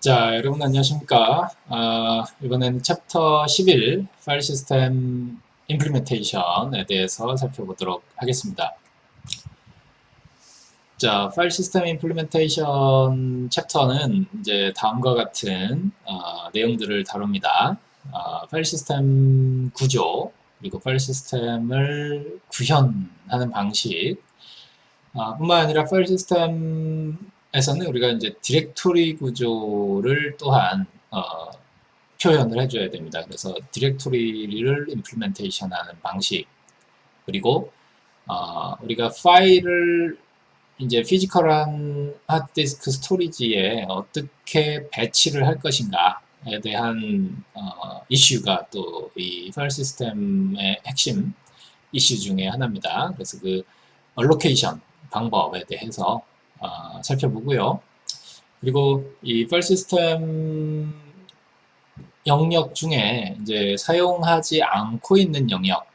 자, 여러분 안녕하십니까? 이번에는 챕터 11 파일 시스템 임플리멘테이션에 대해서 살펴보도록 하겠습니다. 자, 파일 시스템 임플리멘테이션 챕터는 이제 다음과 같은 내용들을 다룹니다. 파일 시스템 구조, 그리고 파일 시스템을 구현하는 방식, 뿐만 아니라 파일 시스템에서는 우리가 이제 디렉토리 구조를 또한 표현을 해줘야 됩니다. 그래서 디렉토리를 임플리멘테이션 하는 방식, 그리고 우리가 파일을 이제 피지컬한 하드디스크 스토리지에 어떻게 배치를 할 것인가에 대한 이슈가 또 이 파일 시스템의 핵심 이슈 중에 하나입니다. 그래서 그 얼로케이션 방법에 대해서 살펴보고요. 그리고 이 파일 시스템 영역 중에 이제 사용하지 않고 있는 영역,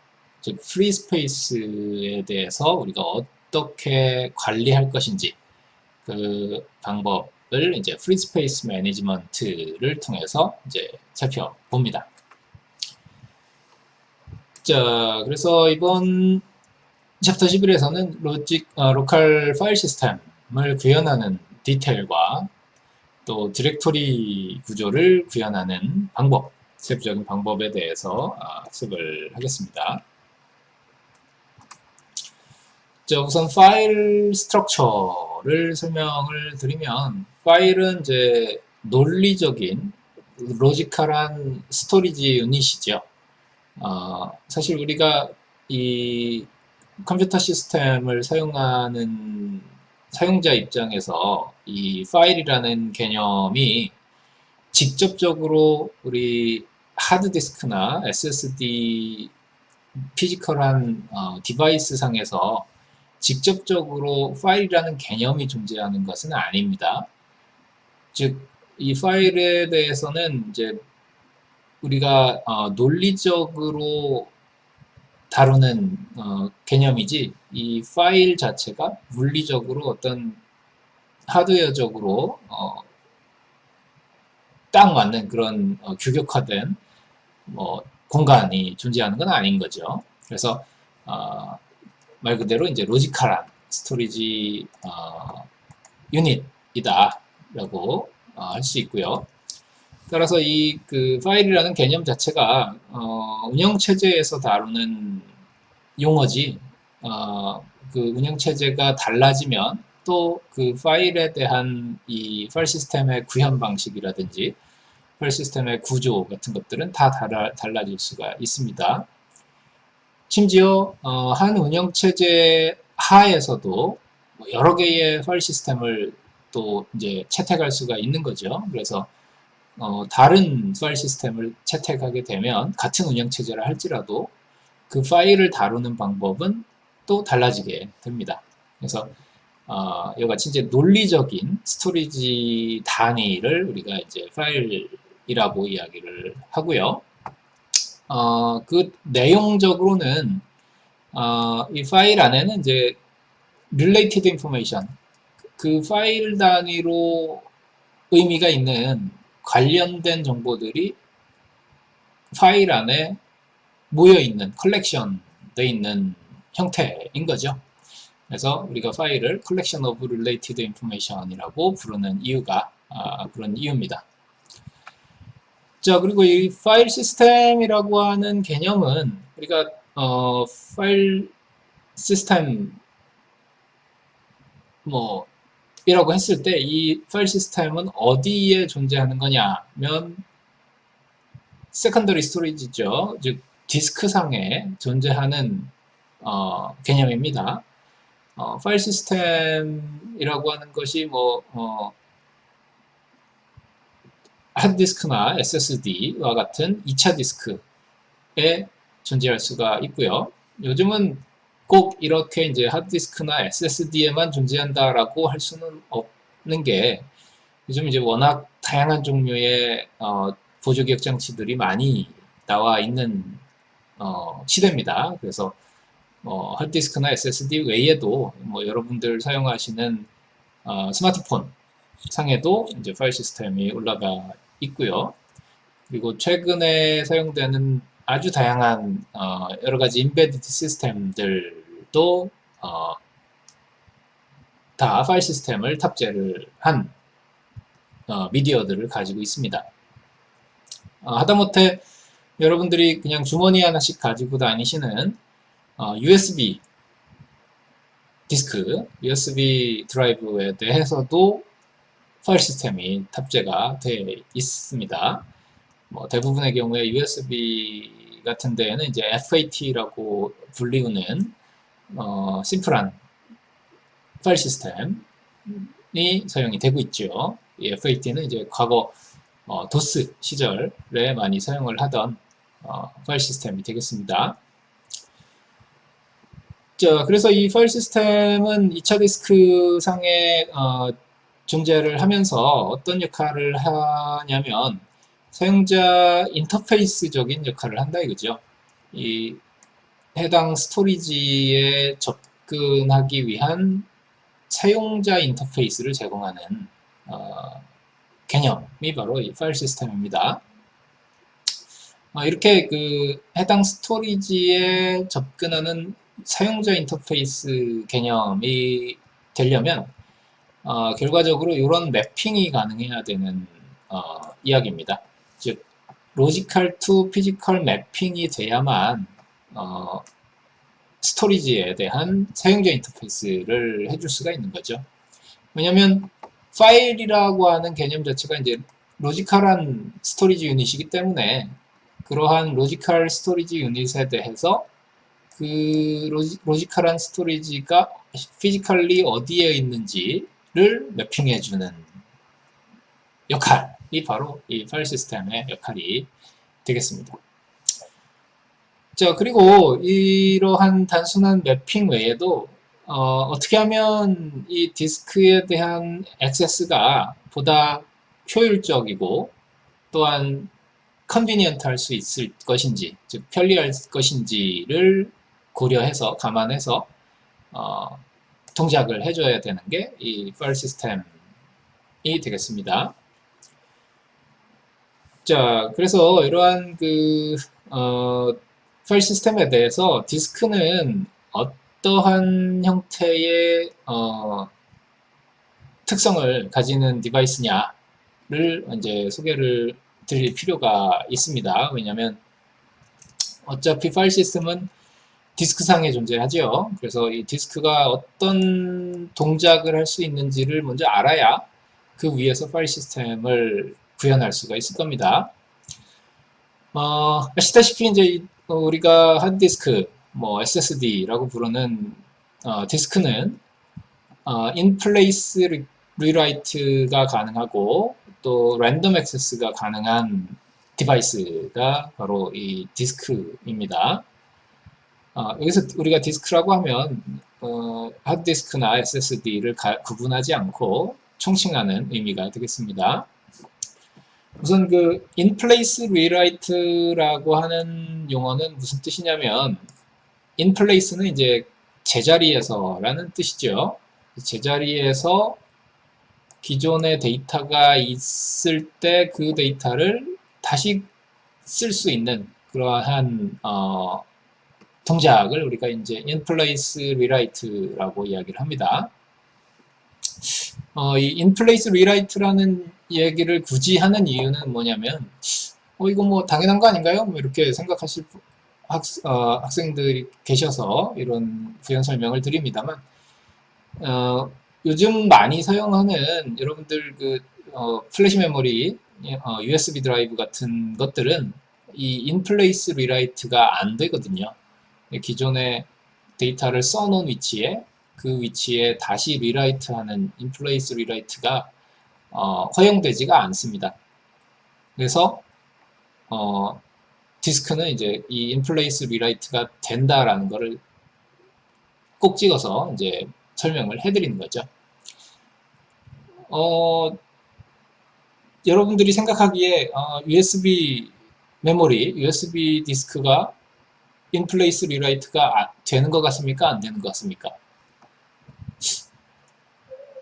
즉 프리 스페이스에 대해서 우리가 어떻게 관리할 것인지 그 방법을 이제 프리 스페이스 매니지먼트를 통해서 이제 살펴봅니다. 자, 그래서 이번 챕터 11에서는 로컬 파일 시스템을 구현하는 디테일과 또 디렉토리 구조를 구현하는 방법, 세부적인 방법에 대해서 학습을 하겠습니다. 자, 우선 파일 스트럭처를 설명을 드리면, 파일은 이제 논리적인 로지컬한 스토리지 유닛이죠. 사실 우리가 이 컴퓨터 시스템을 사용하는 사용자 입장에서 이 파일이라는 개념이 직접적으로 우리 하드디스크나 SSD 피지컬한 디바이스 상에서 직접적으로 파일이라는 개념이 존재하는 것은 아닙니다. 즉, 이 파일에 대해서는 이제 우리가 논리적으로 다루는 개념이지, 이 파일 자체가 물리적으로 어떤 하드웨어적으로 딱 맞는 그런 규격화된 공간이 존재하는 건 아닌 거죠. 그래서 말 그대로 이제 로지컬한 스토리지 유닛이다라고 할 수 있고요. 따라서 이 그 파일이라는 개념 자체가 운영 체제에서 다루는 용어지, 그 운영 체제가 달라지면 또 그 파일에 대한 이 파일 시스템의 구현 방식이라든지 파일 시스템의 구조 같은 것들은 다 달라질 수가 있습니다. 심지어 한 운영 체제 하에서도 여러 개의 파일 시스템을 또 이제 채택할 수가 있는 거죠. 그래서 다른 파일 시스템을 채택하게 되면 같은 운영 체제라 할지라도 그 파일을 다루는 방법은 또 달라지게 됩니다. 그래서 이와 같이 이제 논리적인 스토리지 단위를 우리가 이제 파일이라고 이야기를 하고요. 그 내용적으로는 이 파일 안에는 이제 related information, 그 파일 단위로 의미가 있는 관련된 정보들이 파일 안에 모여있는, 컬렉션 돼 있는 형태인 거죠. 그래서 우리가 파일을 collection of related information이라고 부르는 이유가 그런 이유입니다. 자, 그리고 이 파일 시스템이라고 하는 개념은 우리가 파일 시스템 이라고 했을 때 이 파일 시스템은 어디에 존재하는 거냐면 세컨더리 스토리지죠. 즉 디스크상에 존재하는 개념입니다. 파일 시스템이라고 하는 것이 하드디스크나 SSD와 같은 2차 디스크에 존재할 수가 있고요. 요즘은 꼭 이렇게 이제 하드디스크나 SSD에만 존재한다라고 할 수는 없는 게 요즘 이제 워낙 다양한 종류의 보조기억 장치들이 많이 나와 있는 시대입니다. 그래서 하드디스크나 SSD 외에도 여러분들 사용하시는 스마트폰 상에도 이제 파일 시스템이 올라가 있고요. 그리고 최근에 사용되는 아주 다양한 여러 가지 인베디드 시스템들도 다 파일 시스템을 탑재를 한 미디어들을 가지고 있습니다. 하다못해 여러분들이 그냥 주머니 하나씩 가지고 다니시는 USB 디스크, USB 드라이브에 대해서도 파일 시스템이 탑재가 되어 있습니다. 대부분의 경우에 USB 같은 데에는 이제 FAT라고 불리우는 심플한 파일 시스템이 사용이 되고 있죠. 이 FAT는 이제 과거 도스 시절에 많이 사용을 하던 파일 시스템이 되겠습니다. 자, 그래서 이 파일 시스템은 2차 디스크 상에 존재를 하면서 어떤 역할을 하냐면 사용자 인터페이스적인 역할을 한다 이거죠. 이 해당 스토리지에 접근하기 위한 사용자 인터페이스를 제공하는 개념이 바로 이 파일 시스템입니다. 이렇게 그 해당 스토리지에 접근하는 사용자 인터페이스 개념이 되려면 결과적으로 이런 매핑이 가능해야 되는 이야기입니다. 즉 로지컬 투 피지컬 매핑이 돼야만 스토리지에 대한 사용자 인터페이스를 해줄 수가 있는 거죠. 왜냐하면 파일이라고 하는 개념 자체가 이제 로지컬한 스토리지 유닛이기 때문에 그러한 로지컬 스토리지 유닛에 대해서 그 로지컬한 스토리지가 피지컬리 어디에 있는지를 매핑해주는 역할이 바로 이 파일 시스템의 역할이 되겠습니다. 자, 그리고 이러한 단순한 매핑 외에도 어떻게 하면 이 디스크에 대한 액세스가 보다 효율적이고 또한 컨비니언트 할 수 있을 것인지, 즉 편리할 것인지를 고려해서 감안해서 동작을 해줘야 되는 게 이 파일 시스템이 되겠습니다. 자, 그래서 이러한 그 파일 시스템에 대해서 디스크는 어떠한 형태의 특성을 가지는 디바이스냐를 이제 소개를 드릴 필요가 있습니다. 왜냐하면 어차피 파일 시스템은 디스크상에 존재하죠. 그래서 이 디스크가 어떤 동작을 할 수 있는지를 먼저 알아야 그 위에서 파일 시스템을 구현할 수가 있을 겁니다. 아시다시피 이제 우리가 하드디스크, SSD라고 부르는 디스크는 인플레이스 리라이트가 가능하고 또 랜덤 액세스가 가능한 디바이스가 바로 이 디스크입니다. 여기서 우리가 디스크라고 하면 하드디스크나 SSD를 구분하지 않고 총칭하는 의미가 되겠습니다. 우선 그 인플레이스 리라이트라고 하는 용어는 무슨 뜻이냐면 인플레이스는 이제 제자리에서라는 뜻이죠. 제자리에서 기존의 데이터가 있을 때 그 데이터를 다시 쓸 수 있는 그러한 동작을 우리가 이제 인플레이스 리라이트라고 이야기를 합니다. 이 인플레이스 리라이트라는 얘기를 굳이 하는 이유는 뭐냐면 이거 뭐 당연한 거 아닌가요? 이렇게 생각하실 학생들이 계셔서 이런 부연 설명을 드립니다만 요즘 많이 사용하는 여러분들 그 플래시 메모리, USB 드라이브 같은 것들은 이 인플레이스 리라이트가 안 되거든요. 기존의 데이터를 써놓은 위치에 그 위치에 다시 리라이트하는 인플레이스 리라이트가 허용되지가 않습니다. 그래서 디스크는 이제 이 인플레이스 리라이트가 된다라는 것을 꼭 찍어서 이제 설명을 해드리는 거죠. 여러분들이 생각하기에 USB 메모리, USB 디스크가 인플레이스 리라이트가 되는 것 같습니까? 안 되는 것 같습니까?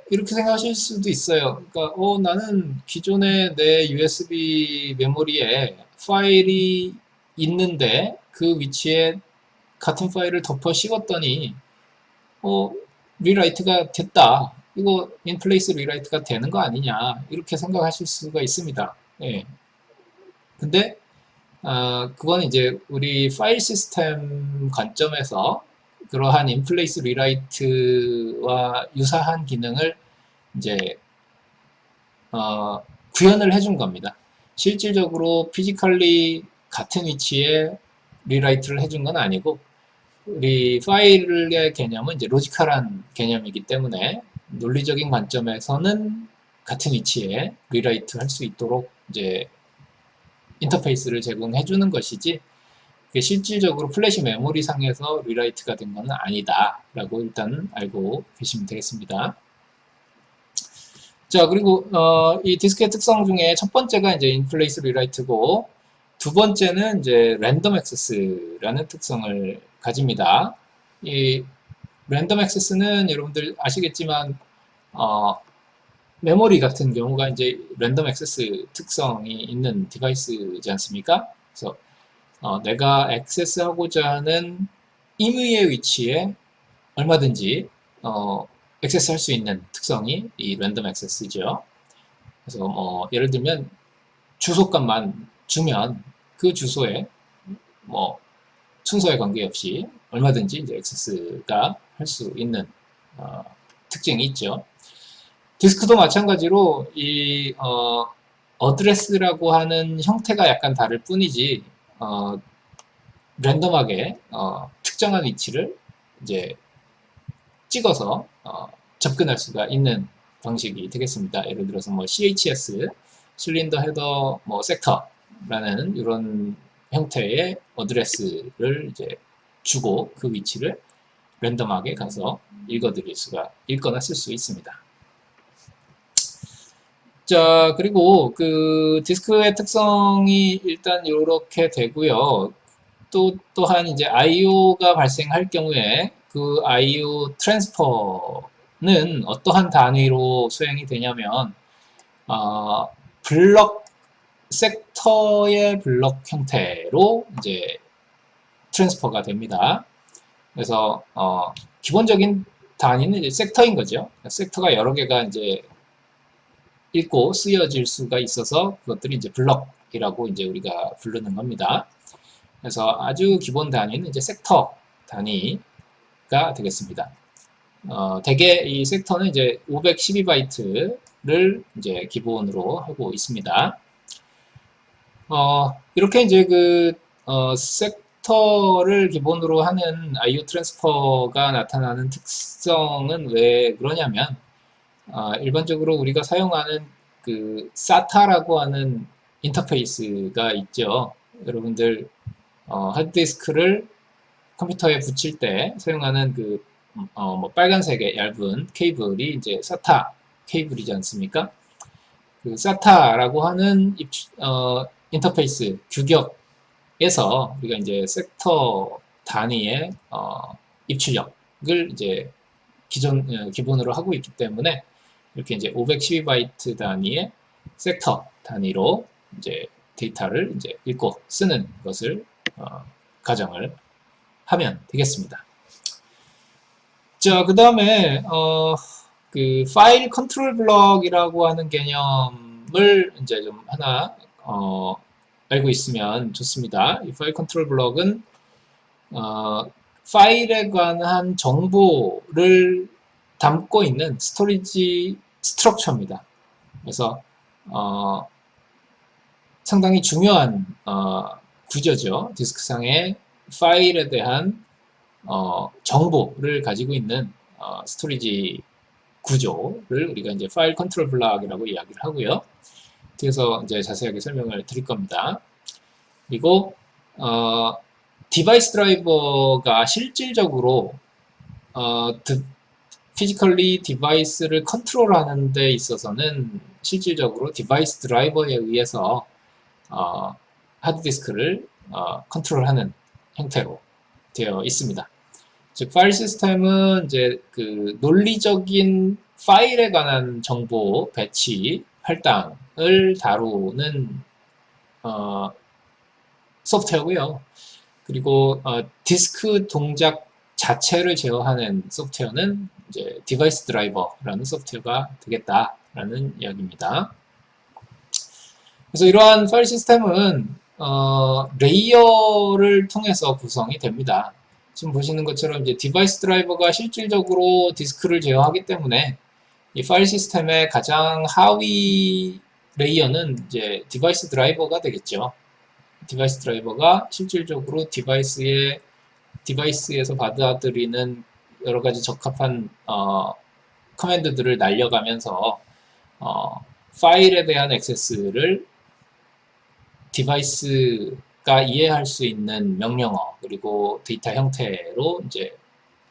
이렇게 생각하실 수도 있어요. 그러니까 나는 기존에 내 USB 메모리에 파일이 있는데 그 위치에 같은 파일을 덮어 씌웠더니 어, 리라이트가 됐다. 이거 인플레이스 리라이트가 되는 거 아니냐. 이렇게 생각하실 수가 있습니다. 예. 근데 그건 이제 우리 파일 시스템 관점에서 그러한 인플레이스 리라이트와 유사한 기능을 이제 구현을 해준 겁니다. 실질적으로 피지컬리 같은 위치에 리라이트를 해준 건 아니고 우리 파일의 개념은 이제 로지컬한 개념이기 때문에 논리적인 관점에서는 같은 위치에 리라이트 할 수 있도록 이제 인터페이스를 제공해 주는 것이지 실질적으로 플래시 메모리 상에서 리라이트가 된 것은 아니다 라고 일단 알고 계시면 되겠습니다. 자, 그리고 이 디스크의 특성 중에 첫 번째가 이제 인플레이스 리라이트고 두 번째는 이제 랜덤 액세스라는 특성을 가집니다. 이 랜덤 액세스는 여러분들 아시겠지만 메모리 같은 경우가 이제 랜덤 액세스 특성이 있는 디바이스지 않습니까? 그래서 내가 액세스하고자 하는 임의의 위치에 얼마든지 액세스할 수 있는 특성이 이 랜덤 액세스죠. 그래서 예를 들면 주소값만 주면 그 주소에 순서에 관계없이 얼마든지 이제 액세스가 할 수 있는 특징이 있죠. 디스크도 마찬가지로 이 어드레스라고 하는 형태가 약간 다를 뿐이지 랜덤하게 특정한 위치를 이제 찍어서 접근할 수가 있는 방식이 되겠습니다. 예를 들어서 CHS, 실린더 헤더 섹터라는 이런 형태의 어드레스를 이제 주고 그 위치를 랜덤하게 가서 읽거나 쓸 수 있습니다. 자, 그리고 그 디스크의 특성이 일단 이렇게 되고요. 또한 이제 IO가 발생할 경우에 그 IO 트랜스퍼는 어떠한 단위로 수행이 되냐면 블럭 섹터의 블럭 형태로 이제 트랜스퍼가 됩니다. 그래서 기본적인 단위는 이제 섹터인 거죠. 섹터가 여러 개가 이제 읽고 쓰여질 수가 있어서 그것들이 이제 블럭이라고 이제 우리가 부르는 겁니다. 그래서 아주 기본 단위는 이제 섹터 단위가 되겠습니다. 대개 이 섹터는 이제 512바이트를 이제 기본으로 하고 있습니다. 이렇게 이제 섹터를 기본으로 하는 IO 트랜스퍼가 나타나는 특성은 왜 그러냐면 일반적으로 우리가 사용하는 그 SATA라고 하는 인터페이스가 있죠. 여러분들 하드디스크를 컴퓨터에 붙일 때 사용하는 빨간색의 얇은 케이블이 이제 SATA 케이블이지 않습니까? 그 SATA라고 하는 인터페이스 규격에서 우리가 이제 섹터 단위의 입출력을 이제 기본으로 하고 있기 때문에 이렇게 이제 512바이트 단위의 섹터 단위로 이제 데이터를 이제 읽고 쓰는 것을 가정을 하면 되겠습니다. 자, 그 다음에 그 파일 컨트롤 블럭이라고 하는 개념을 이제 좀 하나 알고 있으면 좋습니다. 이 파일 컨트롤 블럭은 파일에 관한 정보를 담고 있는 스토리지 스트럭처입니다. 그래서 상당히 중요한 구조죠. 디스크상의 파일에 대한 정보를 가지고 있는 스토리지 구조를 우리가 이제 파일 컨트롤 블럭이라고 이야기를 하고요. 뒤에서 이제 자세하게 설명을 드릴 겁니다. 그리고 디바이스 드라이버가 실질적으로 피지컬리 디바이스를 컨트롤하는 데 있어서는 실질적으로 디바이스 드라이버에 의해서 하드디스크를 컨트롤하는 형태로 되어 있습니다. 즉 파일 시스템은 이제 그 논리적인 파일에 관한 정보 배치, 할당을 다루는 소프트웨어고요. 그리고 디스크 동작 자체를 제어하는 소프트웨어는 이제 디바이스 드라이버라는 소프트웨어가 되겠다라는 이야기입니다. 그래서 이러한 파일 시스템은 레이어를 통해서 구성이 됩니다. 지금 보시는 것처럼 이제 디바이스 드라이버가 실질적으로 디스크를 제어하기 때문에 이 파일 시스템의 가장 하위 레이어는 이제 디바이스 드라이버가 되겠죠. 디바이스 드라이버가 실질적으로 디바이스에서 받아들이는 여러 가지 적합한 커맨드들을 날려가면서 파일에 대한 액세스를 디바이스가 이해할 수 있는 명령어 그리고 데이터 형태로 이제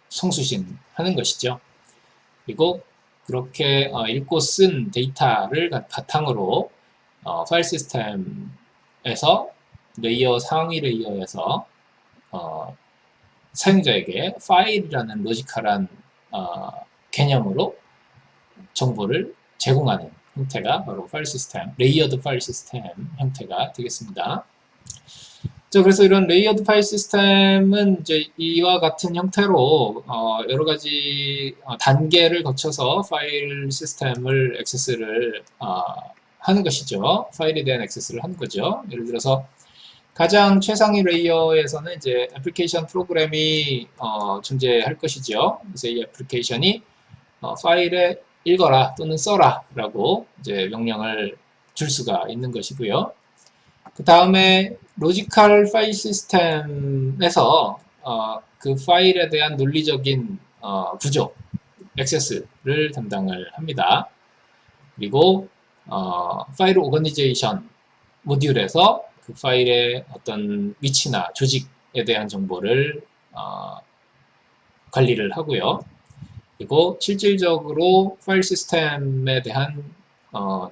송수신하는 것이죠. 그리고 그렇게 읽고 쓴 데이터를 바탕으로 파일 시스템에서 상위 레이어에서 사용자에게 파일이라는 로지컬한 개념으로 정보를 제공하는 형태가 바로 파일 시스템, 레이어드 파일 시스템 형태가 되겠습니다. 자, 그래서 이런 레이어드 파일 시스템은 이제 이와 같은 형태로 여러 가지 단계를 거쳐서 파일 시스템을 액세스를 하는 것이죠. 파일에 대한 액세스를 하는 거죠. 예를 들어서 가장 최상위 레이어에서는 이제 애플리케이션 프로그램이 존재할 것이죠. 그래서 이 애플리케이션이 파일에 읽어라 또는 써라 라고 이제 명령을 줄 수가 있는 것이고요. 그 다음에 로지컬 파일 시스템에서 그 파일에 대한 논리적인 구조, 액세스를 담당을 합니다. 그리고 파일 오거니제이션 모듈에서 그 파일의 어떤 위치나 조직에 대한 정보를 관리를 하고요. 그리고 실질적으로 파일 시스템에 대한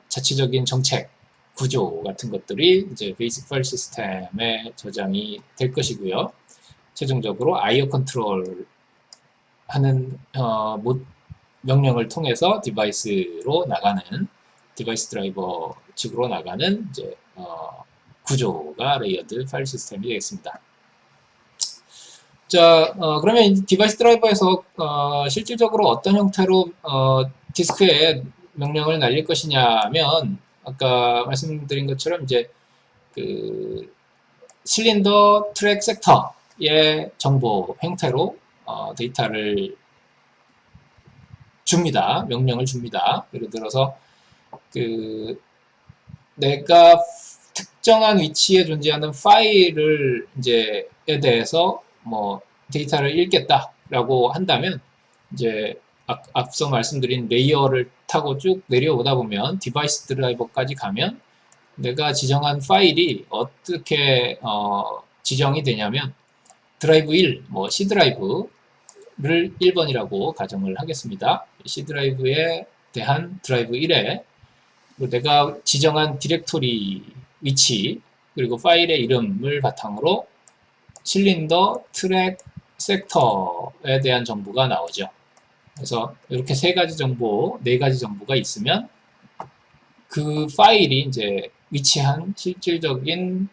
자체적인 정책, 구조 같은 것들이 이제 베이직 파일 시스템에 저장이 될 것이고요. 최종적으로 IO 컨트롤 하는 명령을 통해서 디바이스로 나가는 디바이스 드라이버 측으로 나가는 이제 구조가 레이어드 파일 시스템이 되겠습니다. 자, 그러면 디바이스 드라이버에서 실질적으로 어떤 형태로 디스크에 명령을 날릴 것이냐면 아까 말씀드린 것처럼 이제 그 실린더 트랙 섹터의 정보 형태로 데이터를 줍니다. 명령을 줍니다. 예를 들어서 그 내가 특정한 위치에 존재하는 파일을 이제에 대해서 뭐 데이터를 읽겠다라고 한다면 이제 앞서 말씀드린 레이어를 타고 쭉 내려오다 보면 디바이스 드라이버까지 가면 내가 지정한 파일이 어떻게 지정이 되냐면 드라이브 1, 뭐 C 드라이브를 1번이라고 가정을 하겠습니다. C 드라이브에 대한 드라이브 1에 내가 지정한 디렉토리 위치 그리고 파일의 이름을 바탕으로 실린더, 트랙, 섹터에 대한 정보가 나오죠. 그래서 이렇게 네 가지 정보가 있으면 그 파일이 이제 위치한 실질적인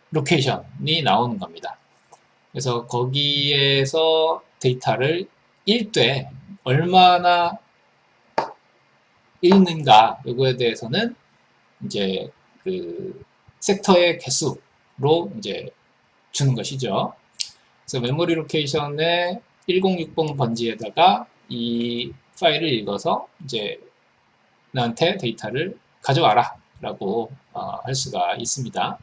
로케이션이 나오는 겁니다. 그래서 거기에서 데이터를 읽되 얼마나 읽는가 요거에 대해서는 이제 그 섹터의 개수로 이제 주는 것이죠. 그래서 메모리 로케이션의 1060 번지에다가 이 파일을 읽어서 이제 나한테 데이터를 가져와라 라고 할 수가 있습니다.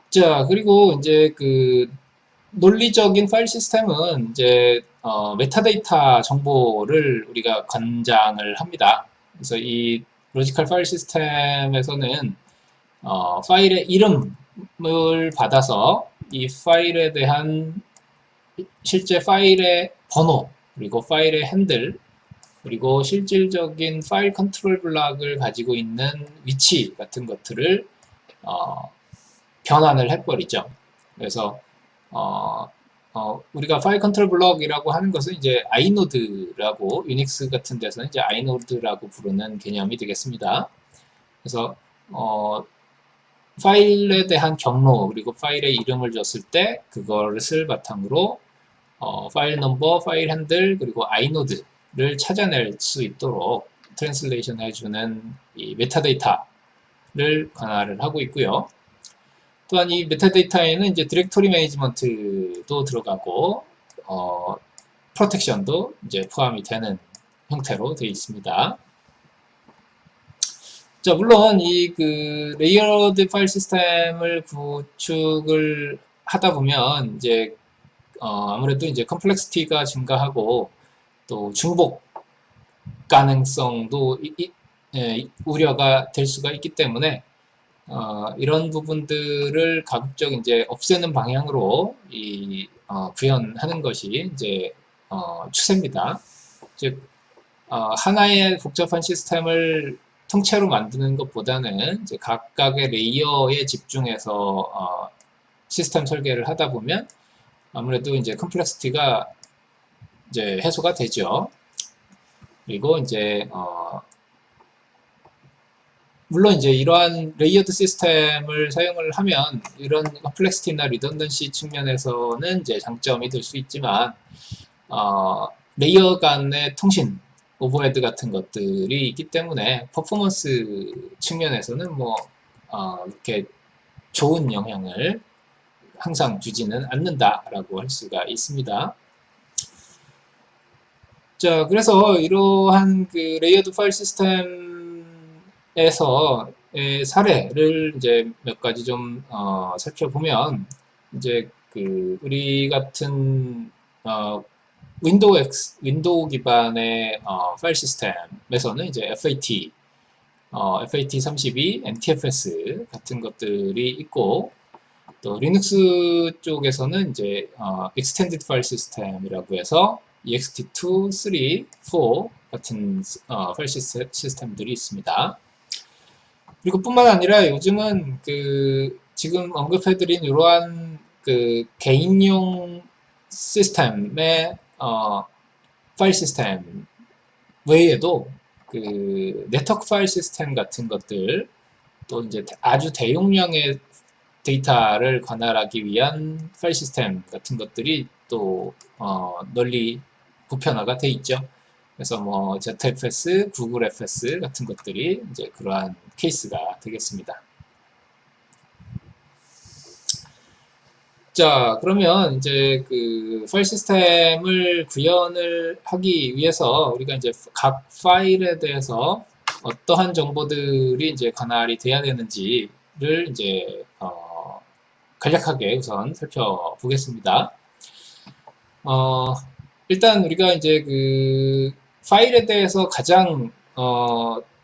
자, 그리고 이제 그 논리적인 파일 시스템은 이제 메타데이터 정보를 우리가 관장을 합니다. 그래서 이 로지컬 파일 시스템에서는 파일의 이름을 받아서 이 파일에 대한 실제 파일의 번호 그리고 파일의 핸들 그리고 실질적인 파일 컨트롤 블록을 가지고 있는 위치 같은 것들을 변환을 해버리죠. 그래서 우리가 파일 컨트롤 블럭이라고 하는 것은 이제 아이노드라고 유닉스 같은 데서는 이제 아이노드라고 부르는 개념이 되겠습니다. 그래서 파일에 대한 경로 그리고 파일의 이름을 줬을 때 그것을 바탕으로 파일 넘버, 파일 핸들 그리고 아이노드를 찾아낼 수 있도록 트랜슬레이션 해주는 이 메타데이터를 관할을 하고 있고요. 또한 이 메타데이터에는 이제 디렉토리 매니지먼트도 들어가고 프로텍션도 이제 포함이 되는 형태로 되어 있습니다. 자, 물론 이 그 레이어드 파일 시스템을 구축을 하다 보면 이제 아무래도 이제 컴플렉시티가 증가하고 또 중복 가능성도 우려가 될 수가 있기 때문에 이런 부분들을 가급적 이제 없애는 방향으로 구현하는 것이 이제 추세입니다. 즉 하나의 복잡한 시스템을 통째로 만드는 것보다는 이제 각각의 레이어에 집중해서 시스템 설계를 하다 보면 아무래도 이제 컴플렉시티가 이제 해소가 되죠. 그리고 이제 물론 이제 이러한 레이어드 시스템을 사용을 하면 이런 컴플렉시티나 리던던시 측면에서는 이제 장점이 될 수 있지만 레이어 간의 통신 오버헤드 같은 것들이 있기 때문에 퍼포먼스 측면에서는 뭐 이렇게 좋은 영향을 항상 주지는 않는다라고 할 수가 있습니다. 자, 그래서 이러한 그 레이어드 파일 시스템에서의 사례를 이제 몇 가지 좀 살펴보면 이제 그 우리 같은 윈도우 기반의 파일 시스템에서는 이제 FAT, FAT32, NTFS 같은 것들이 있고 또 리눅스 쪽에서는 이제 Extended File System이라고 해서 ext2, 3, 4 같은 파일 시스템들이 있습니다. 그리고 뿐만 아니라 요즘은 그 지금 언급해드린 이러한 그 개인용 시스템의 파일 시스템 외에도 그 네트워크 파일 시스템 같은 것들 또 이제 아주 대용량의 데이터를 관할하기 위한 파일 시스템 같은 것들이 또 널리 보편화가 돼 있죠. 그래서 뭐 ZFS, 구글 FS 같은 것들이 이제 그러한 케이스가 되겠습니다. 자, 그러면 이제 그 파일 시스템을 구현을 하기 위해서 우리가 이제 각 파일에 대해서 어떠한 정보들이 이제 관할이 돼야 되는지를 이제 간략하게 우선 살펴보겠습니다. 일단 우리가 이제 그 파일에 대해서 가장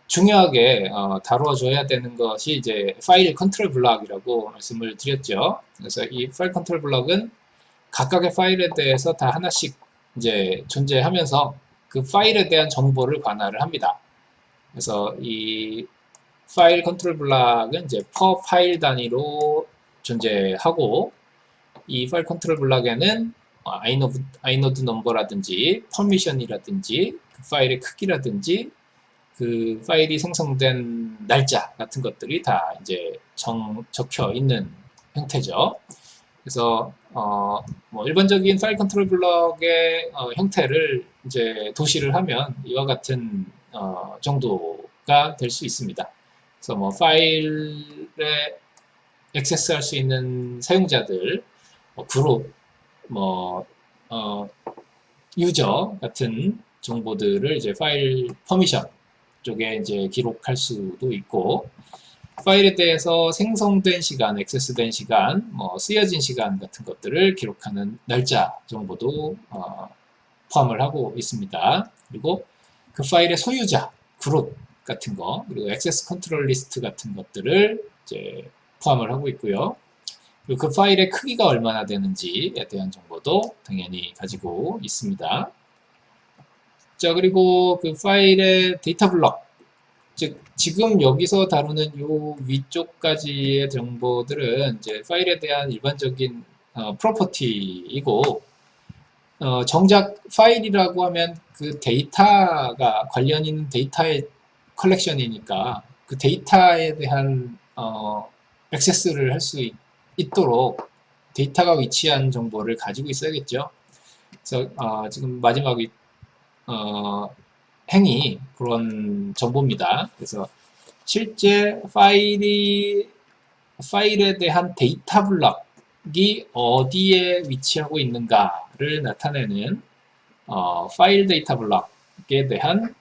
중요하게 다뤄줘야 되는 것이 이제 파일 컨트롤 블럭이라고 말씀을 드렸죠. 그래서 이 파일 컨트롤 블럭은 각각의 파일에 대해서 다 하나씩 이제 존재하면서 그 파일에 대한 정보를 관할을 합니다. 그래서 이 파일 컨트롤 블럭은 이제 per 파일 단위로 존재하고 이 파일 컨트롤 블럭에는 아이노드 넘버라든지 퍼미션이라든지 그 파일의 크기라든지 그 파일이 생성된 날짜 같은 것들이 다 이제 적혀 있는 형태죠. 그래서 뭐 일반적인 파일 컨트롤 블럭의 형태를 이제 도시를 하면 이와 같은 정도가 될 수 있습니다. 그래서 뭐 파일에 액세스할 수 있는 사용자들, 그룹, 유저 같은 정보들을 이제 파일 퍼미션 쪽에 이제 기록할 수도 있고, 파일에 대해서 생성된 시간, 액세스된 시간, 쓰여진 시간 같은 것들을 기록하는 날짜 정보도 포함을 하고 있습니다. 그리고 그 파일의 소유자, 그룹 같은 거, 그리고 액세스 컨트롤 리스트 같은 것들을 이제 포함을 하고 있고요. 그리고 그 파일의 크기가 얼마나 되는지에 대한 정보도 당연히 가지고 있습니다. 자, 그리고 그 파일의 데이터 블럭 즉 지금 여기서 다루는 요 위쪽까지의 정보들은 이제 파일에 대한 일반적인 프로퍼티이고, 정작 파일이라고 하면 그 데이터가 관련 있는 데이터의 컬렉션이니까 그 데이터에 대한 액세스를 할 수 있도록 데이터가 위치한 정보를 가지고 있어야겠죠. 그래서 지금 마지막 행이 그런 정보입니다. 그래서 실제 파일에 대한 데이터 블럭이 어디에 위치하고 있는가를 나타내는 파일 데이터 블럭에 대한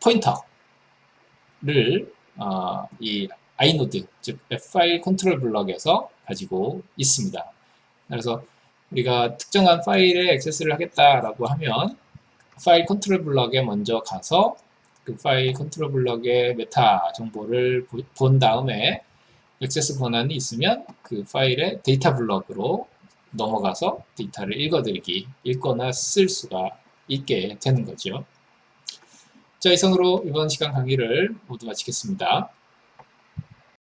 포인터를 이 inode, 즉 파일 컨트롤 블럭에서 가지고 있습니다. 그래서 우리가 특정한 파일에 액세스를 하겠다라고 하면 파일 컨트롤 블럭에 먼저 가서 그 파일 컨트롤 블럭의 메타 정보를 본 다음에 액세스 권한이 있으면 그 파일의 데이터 블럭으로 넘어가서 데이터를 읽거나 쓸 수가 있게 되는 거죠. 자, 이상으로 이번 시간 강의를 모두 마치겠습니다.